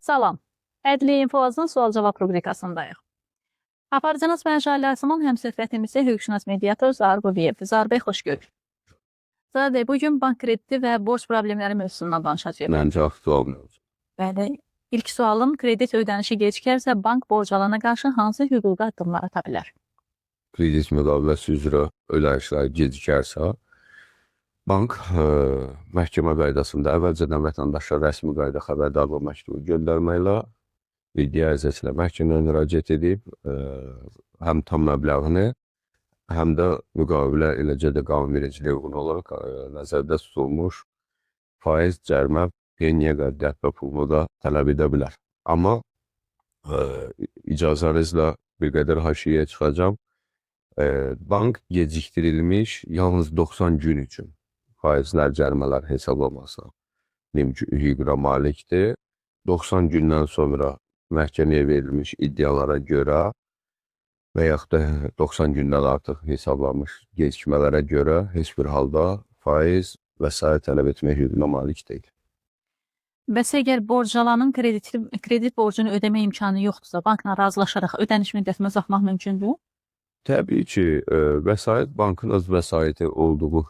Salam. Ədliyyə İnfoazın sual-cavab rubrikasındayıq. Aparıcınız mən Şahilə Asımın həmsöhbətimizi hüquqşünas mediator Zahir Quliyev. Zahir bəy, xoş gördük. Zahir bəy, bugün bank krediti və borc problemləri mövzusundan danışacağıq. Məncə aktual mövzu. Bəli, ilk sualım, kredit ödənişi gecikərsə bank borc alana qarşı hansı hüquqi addımlar ata bilər? Kredit müqaviləsi üzrə ödənişlər gecikərsə, bank məhkəmə qaydasında əvvəlcədən vətəndaşa rəsmi qayda xəbərdarlıq məktubu göndərməklə iddia ərizəsilə məhkəməyə müraciət edib, həm tam məbləğini, həm də müqavilə, eləcə də qanunvericiliyə uyğun olaraq nəzərdə tutulmuş faiz, cərimə, pensiya qəddiyat və pulunu da tələb edə bilər. Amma icazənizlə bir qədər haşiyyə çıxacam. Bank gecikdirilmiş yalnız 90 gün üçün faizlər, cərimələr hesablamasına hüququna malikdir. 90 gündən sonra məhkəməyə verilmiş iddialara görə və yaxud da 90 gündən artıq hesablanmış gecikmələrə görə heç bir halda faiz və sair tələb etmək hüququna malik deyil. Bəs əgər borc alanın kredit borcunu ödəmə imkanı yoxdursa, bankla razılaşaraq ödəniş müddətini uzatmaq mümkündür? Təbii ki, vəsait bankın öz vəsaiti olduğu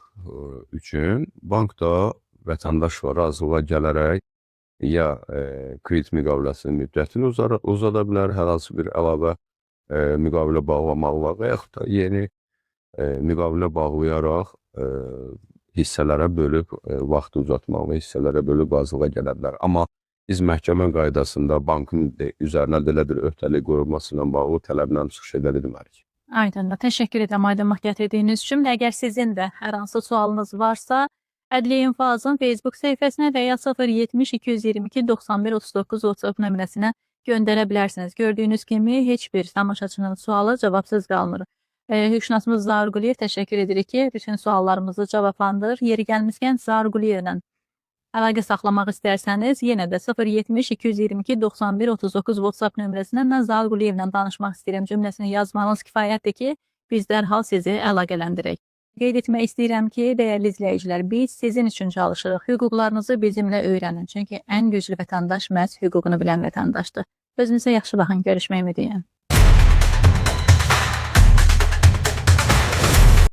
üçün bank da vətəndaşla razılığa gələrək ya kredit müqaviləsinin müddətini uzada bilər, hər hansı bir əlavə müqavilə bağlamaqla və yaxud da yeni müqavilə bağlayaraq hissələrə bölüb vaxtı uzatmaqla hissələrə bölüb razılığa gələ bilər. Amma biz məhkəmə qaydasında bankın üzərinə belə bir öhdəlik qoyulması ilə bağlı tələblə çıxış edə bilmərik. Aydındır. Təşəkkür edirəm aydınlıq gətirdiyiniz üçün. Əgər sizin də hər hansı sualınız varsa, Ədliyyə İnfoazın Facebook səhifəsinə və ya 070 222 91 39 WhatsApp nömrəsinə göndərə bilərsiniz. Gördüyünüz kimi heç bir tamaşaçının sualı cavabsız qalmır. Hüquqşünasımız Zahir Quliyev təşəkkür edirik ki, bütün suallarımızı cavablandırır. Yeri gəlmişkən Zahir Quliyevlə əlaqə saxlamaq istərsəniz, yenə də 070 222 91 39 WhatsApp nömrəsindən Zahir Quliyevlə danışmaq istəyirəm cümləsini yazmanız kifayətdir ki, biz dərhal sizi əlaqələndirək. Qeyd etmək istəyirəm ki, dəyərli izləyicilər, biz sizin üçün çalışırıq. Hüquqlarınızı bizimlə öyrənin. Çünki ən güclü vətəndaş məhz hüququnu bilən vətəndaşdır. Özünüzə yaxşı baxın, görüşmək ümidi ilə.